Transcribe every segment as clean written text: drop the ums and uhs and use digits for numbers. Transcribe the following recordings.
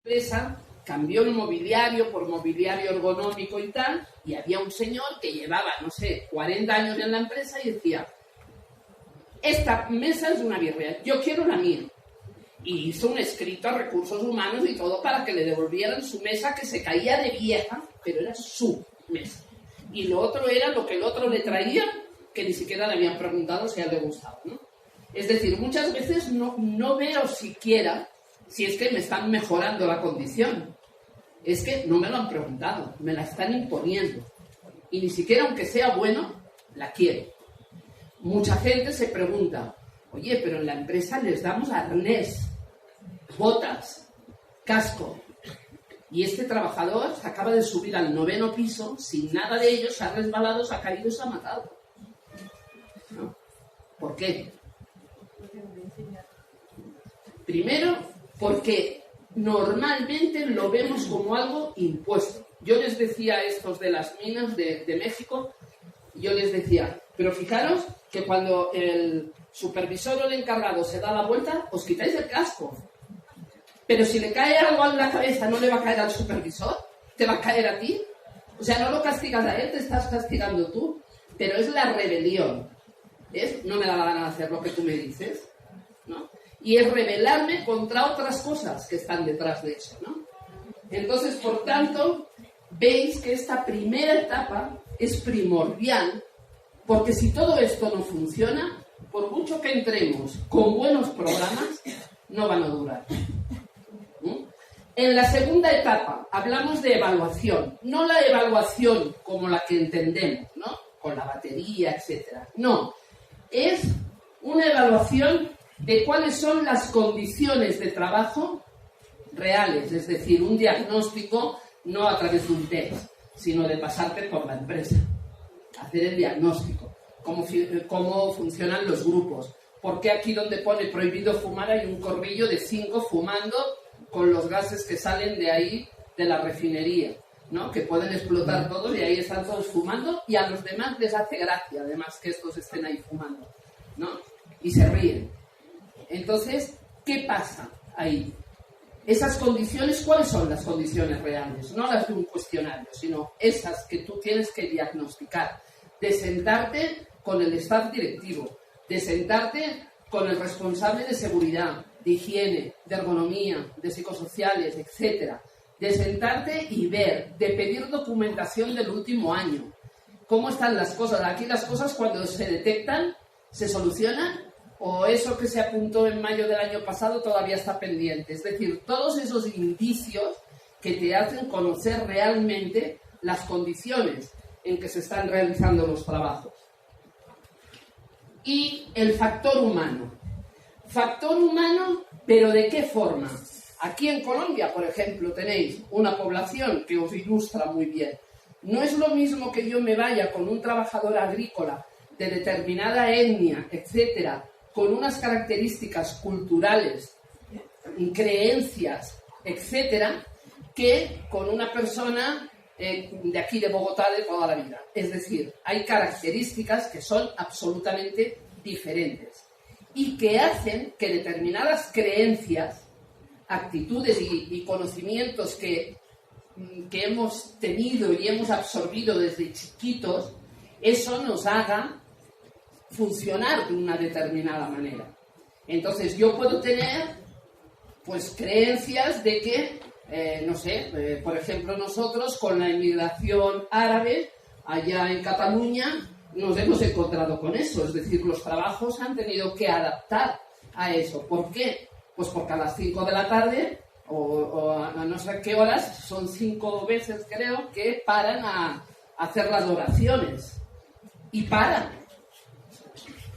empresa cambió el mobiliario por mobiliario ergonómico y tal, y había un señor que llevaba, no sé, 40 años en la empresa y decía, esta mesa es una birria, yo quiero la mía. Y hizo un escrito a recursos humanos y todo para que le devolvieran su mesa, que se caía de vieja, pero era su mesa. Y lo otro era lo que el otro le traía, que ni siquiera le habían preguntado si a él le gustaba, ¿no? Es decir, muchas veces no veo siquiera si es que me están mejorando la condición. Es que no me lo han preguntado, me la están imponiendo. Y ni siquiera, aunque sea bueno, la quiero. Mucha gente se pregunta, oye, pero en la empresa les damos arnés, botas, casco. Y este trabajador se acaba de subir al 9º piso, sin nada de ello, se ha resbalado, se ha caído y se ha matado. ¿No? ¿Por qué? Primero, porque normalmente lo vemos como algo impuesto. Yo les decía a estos de las minas de México, yo les decía, pero fijaros que cuando el supervisor o el encargado se da la vuelta, os quitáis el casco. Pero si le cae algo en la cabeza, ¿no le va a caer al supervisor? ¿Te va a caer a ti? O sea, no lo castigas a él, te estás castigando tú. Pero es la rebelión. ¿Es? No me da la gana de hacer lo que tú me dices, ¿no? Y es rebelarme contra otras cosas que están detrás de eso, ¿no? Entonces, por tanto, veis que esta primera etapa es primordial, porque si todo esto no funciona, por mucho que entremos con buenos programas, no van a durar. En la segunda etapa hablamos de evaluación, no la evaluación como la que entendemos, ¿no? Con la batería, etcétera. No, es una evaluación de cuáles son las condiciones de trabajo reales, es decir, un diagnóstico no a través de un test, sino de pasarte por la empresa, hacer el diagnóstico, cómo funcionan los grupos, por qué aquí donde pone prohibido fumar hay un corrillo de 5 fumando con los gases que salen de ahí, de la refinería, ¿no? Que pueden explotar todos y ahí están todos fumando y a los demás les hace gracia, además, que estos estén ahí fumando, ¿no? Y se ríen. Entonces, ¿qué pasa ahí? Esas condiciones, ¿cuáles son las condiciones reales? No las de un cuestionario, sino esas que tú tienes que diagnosticar. De sentarte con el staff directivo, de sentarte con el responsable de seguridad, de higiene, de ergonomía, de psicosociales, etcétera. De sentarte y ver, de pedir documentación del último año. ¿Cómo están las cosas? Aquí las cosas cuando se detectan, ¿se solucionan? ¿O eso que se apuntó en mayo del año pasado todavía está pendiente? Es decir, todos esos indicios que te hacen conocer realmente las condiciones en que se están realizando los trabajos. Y el factor humano. Factor humano, ¿pero de qué forma? Aquí en Colombia, por ejemplo, tenéis una población que os ilustra muy bien. No es lo mismo que yo me vaya con un trabajador agrícola de determinada etnia, etcétera, con unas características culturales, creencias, etcétera, que con una persona de aquí de Bogotá de toda la vida. Es decir, hay características que son absolutamente diferentes y que hacen que determinadas creencias, actitudes y conocimientos que hemos tenido y hemos absorbido desde chiquitos, eso nos haga funcionar de una determinada manera. Entonces yo puedo tener pues creencias de que, no sé, por ejemplo nosotros con la inmigración árabe allá en Cataluña nos hemos encontrado con eso, es decir, los trabajos han tenido que adaptar a eso. ¿Por qué? Pues porque a las 5 de la tarde o a no sé qué horas, son 5 veces creo, que paran a hacer las oraciones. Y paran.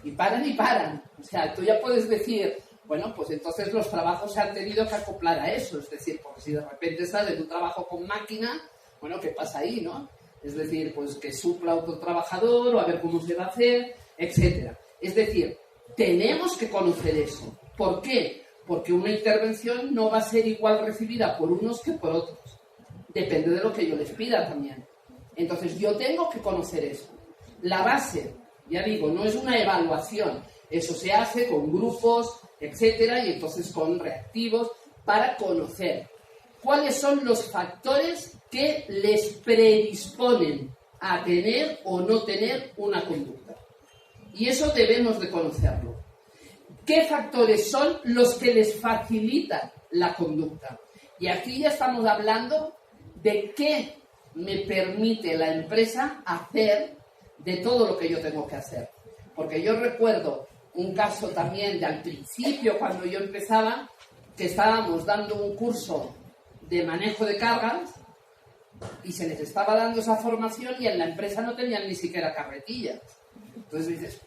Y paran. O sea, tú ya puedes decir, bueno, pues entonces los trabajos se han tenido que acoplar a eso. Es decir, porque si de repente sale tu trabajo con máquina, bueno, ¿qué pasa ahí, no? Es decir, pues que supla otro trabajador o a ver cómo se va a hacer, etcétera. Es decir, tenemos que conocer eso. ¿Por qué? Porque una intervención no va a ser igual recibida por unos que por otros. Depende de lo que yo les pida también. Entonces, yo tengo que conocer eso. La base, ya digo, no es una evaluación. Eso se hace con grupos, etcétera, y entonces con reactivos para conocer. cuáles son los factores que les predisponen a tener o no tener una conducta. Y eso debemos de conocerlo. ¿Qué factores son los que les facilitan la conducta? Y aquí ya estamos hablando de qué me permite la empresa hacer de todo lo que yo tengo que hacer. Porque yo recuerdo un caso también de al principio, cuando yo empezaba, que estábamos dando un curso de manejo de cargas y se les estaba dando esa formación y en la empresa no tenían ni siquiera carretillas. Entonces dices,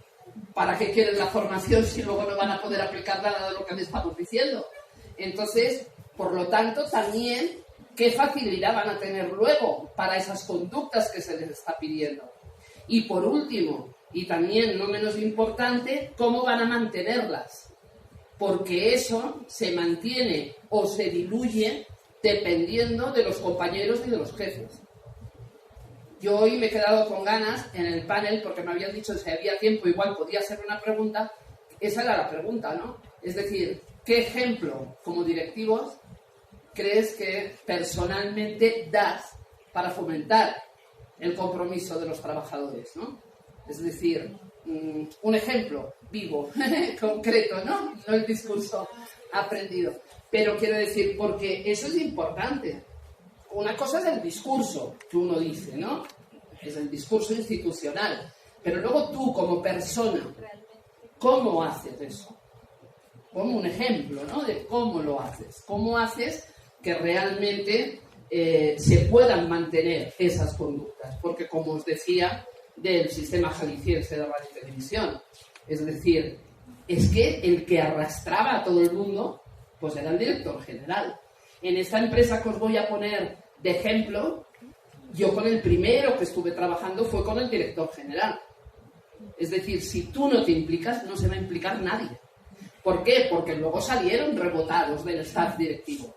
¿para qué quieren la formación si luego no van a poder aplicar nada de lo que les estamos diciendo? Entonces, por lo tanto, también, ¿qué facilidad van a tener luego para esas conductas que se les está pidiendo? Y por último, y también no menos importante, ¿cómo van a mantenerlas? Porque eso se mantiene o se diluye dependiendo de los compañeros y de los jefes. Yo hoy me he quedado con ganas en el panel, porque me habían dicho que si había tiempo igual podía hacer una pregunta. Esa era la pregunta, ¿no? Es decir, ¿qué ejemplo como directivos crees que personalmente das para fomentar el compromiso de los trabajadores, ¿no? Es decir, un ejemplo vivo, concreto, ¿no? No el discurso aprendido. Pero quiero decir, porque eso es importante. Una cosa es el discurso que uno dice, ¿no? Es el discurso institucional. Pero luego tú, como persona, ¿cómo haces eso? Como un ejemplo, ¿no? De cómo lo haces. ¿Cómo haces que realmente se puedan mantener esas conductas? Porque, como os decía, del sistema jalisciense de radio y televisión, es decir, es que el que arrastraba a todo el mundo, pues era el director general. En esta empresa que os voy a poner de ejemplo, yo con el primero que estuve trabajando fue con el director general. Es decir, si tú no te implicas, no se va a implicar nadie. ¿Por qué? Porque luego salieron rebotados del staff directivo.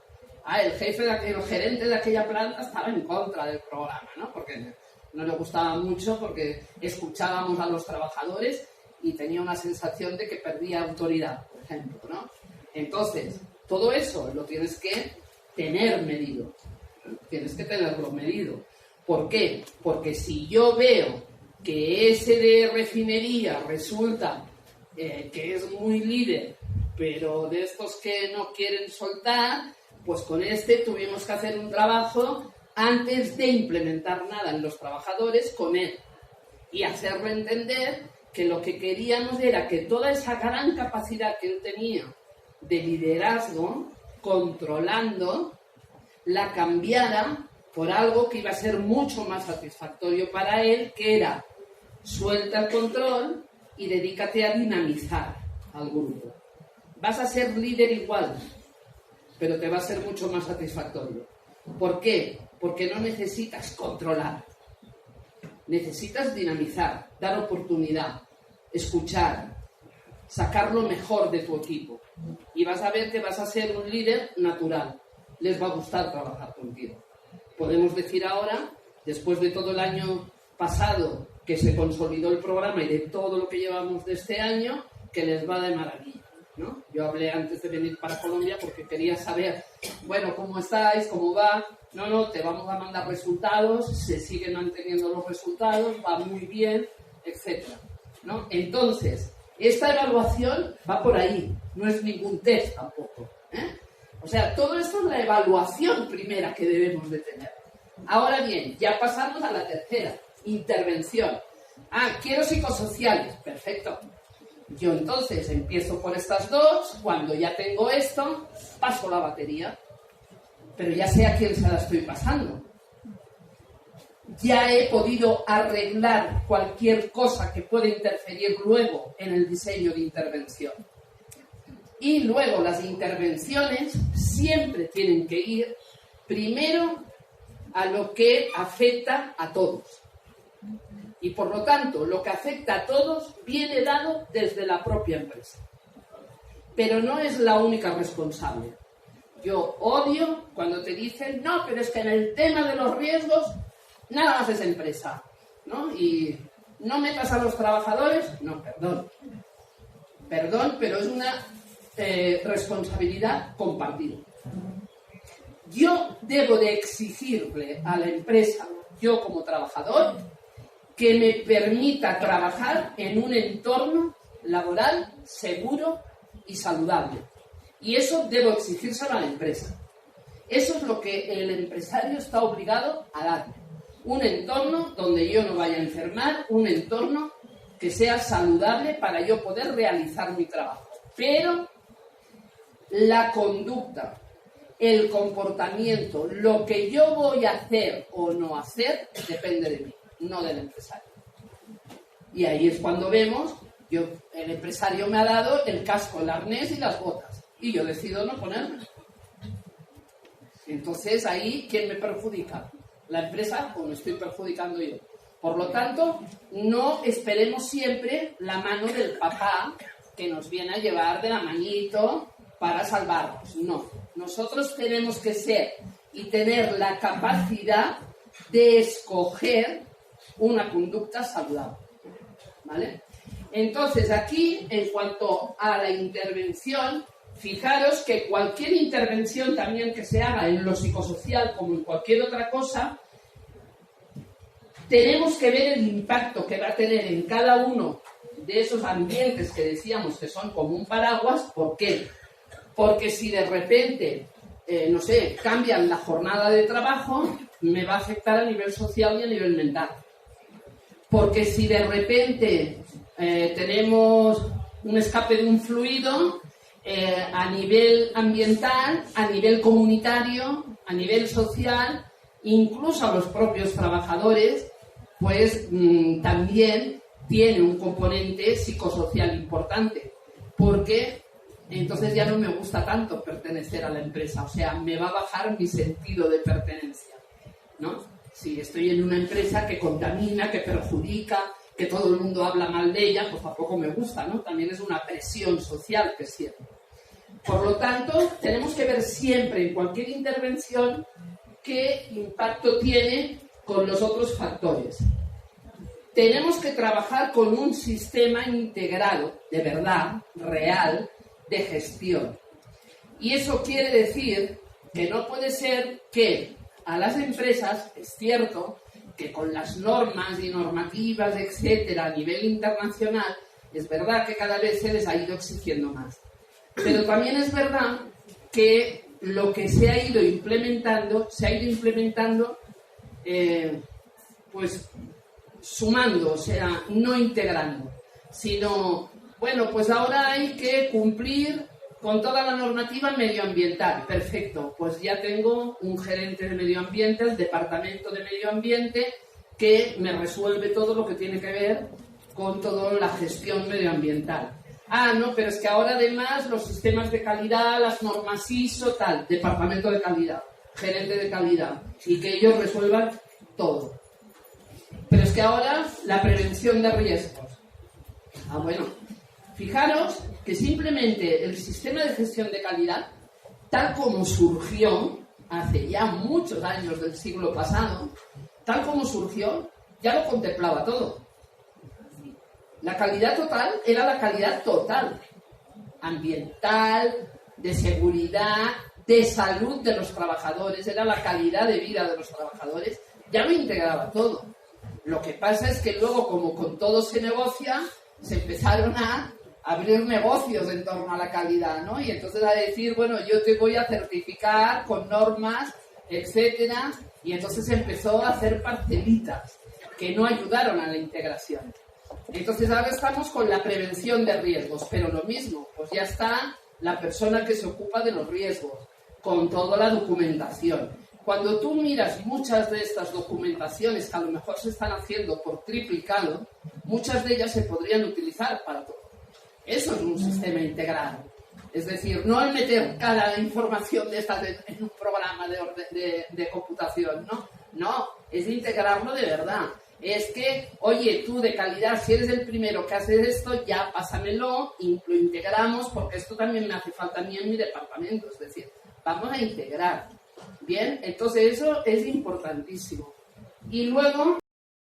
El gerente de aquella planta estaba en contra del programa, ¿no? Porque no le gustaba mucho, porque escuchábamos a los trabajadores y tenía una sensación de que perdía autoridad, por ejemplo, ¿no? Entonces, todo eso lo tienes que tener medido. Tienes que tenerlo medido. ¿Por qué? Porque si yo veo que ese de refinería resulta que es muy líder, pero de estos que no quieren soltar, pues con este tuvimos que hacer un trabajo antes de implementar nada en los trabajadores con él y hacerle entender que lo que queríamos era que toda esa gran capacidad que él tenía de liderazgo, controlando, la cambiara por algo que iba a ser mucho más satisfactorio para él, que era suelta el control y dedícate a dinamizar al grupo. Vas a ser líder igual, pero te va a ser mucho más satisfactorio. ¿Por qué? Porque no necesitas controlar. Necesitas dinamizar, dar oportunidad, escuchar, sacar lo mejor de tu equipo. Y vas a ver que vas a ser un líder natural. Les va a gustar trabajar contigo. Podemos decir ahora, después de todo el año pasado que se consolidó el programa y de todo lo que llevamos de este año, que les va de maravilla, ¿no? Yo hablé antes de venir para Colombia porque quería saber, bueno, ¿cómo estáis? ¿Cómo va? No, te vamos a mandar resultados, se siguen manteniendo los resultados, va muy bien, etcétera, ¿no? Entonces, esta evaluación va por ahí, no es ningún test tampoco, ¿eh? O sea, todo esto es la evaluación primera que debemos de tener. Ahora bien, ya pasamos a la tercera, intervención. Quiero psicosociales, perfecto. Yo entonces empiezo por estas dos, cuando ya tengo esto, paso la batería. Pero ya sé a quién se la estoy pasando. Ya he podido arreglar cualquier cosa que pueda interferir luego en el diseño de intervención. Y luego las intervenciones siempre tienen que ir primero a lo que afecta a todos. Y por lo tanto, lo que afecta a todos viene dado desde la propia empresa. Pero no es la única responsable. Yo odio cuando te dicen, no, pero es que en el tema de los riesgos nada más es empresa, ¿no? Y no metas a los trabajadores. No, perdón, pero es una responsabilidad compartida. yo debo de exigirle a la empresa, yo como trabajador, que me permita trabajar en un entorno laboral seguro y saludable. Y eso debo exigírselo a la empresa. Eso es lo que el empresario está obligado a darme. Un entorno donde yo no vaya a enfermar, un entorno que sea saludable para yo poder realizar mi trabajo. Pero la conducta, el comportamiento, lo que yo voy a hacer o no hacer, depende de mí, no del empresario. Y ahí es cuando vemos, el empresario me ha dado el casco, el arnés y las botas, y yo decido no ponerme. Entonces ahí, ¿quién me perjudica? ¿La empresa o me estoy perjudicando yo? Por lo tanto, no esperemos siempre la mano del papá que nos viene a llevar de la manito para salvarnos. No, nosotros tenemos que ser y tener la capacidad de escoger una conducta saludable, ¿vale? Entonces, aquí, en cuanto a la intervención, fijaros que cualquier intervención también que se haga en lo psicosocial como en cualquier otra cosa, tenemos que ver el impacto que va a tener en cada uno de esos ambientes que decíamos que son como un paraguas. ¿Por qué? Porque si de repente, no sé, cambian la jornada de trabajo, me va a afectar a nivel social y a nivel mental. Porque si de repente tenemos un escape de un fluido, a nivel ambiental, a nivel comunitario, a nivel social, incluso a los propios trabajadores, pues también tiene un componente psicosocial importante, porque entonces ya no me gusta tanto pertenecer a la empresa, o sea, me va a bajar mi sentido de pertenencia, ¿no? Si estoy en una empresa que contamina, que perjudica, que todo el mundo habla mal de ella, pues tampoco me gusta, ¿no? También es una presión social que es cierto. Por lo tanto, tenemos que ver siempre en cualquier intervención qué impacto tiene con los otros factores. Tenemos que trabajar con un sistema integrado, de verdad, real, de gestión. Y eso quiere decir que no puede ser que a las empresas, es cierto, que con las normas y normativas, etcétera, a nivel internacional, es verdad que cada vez se les ha ido exigiendo más. Pero también es verdad que lo que se ha ido implementando, pues sumando, o sea, no integrando, sino, bueno, pues ahora hay que cumplir con toda la normativa medioambiental. Perfecto, pues ya tengo un gerente de medio ambiente, el departamento de medio ambiente, que me resuelve todo lo que tiene que ver con toda la gestión medioambiental. Ah, no, pero es que ahora además los sistemas de calidad, las normas ISO, tal, departamento de calidad, gerente de calidad, y que ellos resuelvan todo. Pero es que ahora la prevención de riesgos. Ah, bueno, fijaros que simplemente el sistema de gestión de calidad, tal como surgió hace ya muchos años del siglo pasado, tal como surgió, ya lo contemplaba todo. La calidad total era la calidad total, ambiental, de seguridad, de salud de los trabajadores, era la calidad de vida de los trabajadores, ya lo integraba todo. Lo que pasa es que luego, como con todo se negocia, se empezaron a abrir negocios en torno a la calidad, ¿no? Y entonces a decir, bueno, yo te voy a certificar con normas, etcétera, y entonces empezó a hacer parcelitas que no ayudaron a la integración. Entonces ahora estamos con la prevención de riesgos, pero lo mismo, pues ya está la persona que se ocupa de los riesgos, con toda la documentación. Cuando tú miras muchas de estas documentaciones que a lo mejor se están haciendo por triplicado, muchas de ellas se podrían utilizar para todo. Eso es un sistema integrado. Es decir, no el meter cada información de estas en un programa de computación, ¿no? No, es integrarlo de verdad. Es que, oye, tú de calidad, si eres el primero que haces esto, ya pásamelo y lo integramos, porque esto también me hace falta a mí en mi departamento. Es decir, vamos a integrar. Bien, entonces eso es importantísimo. Y luego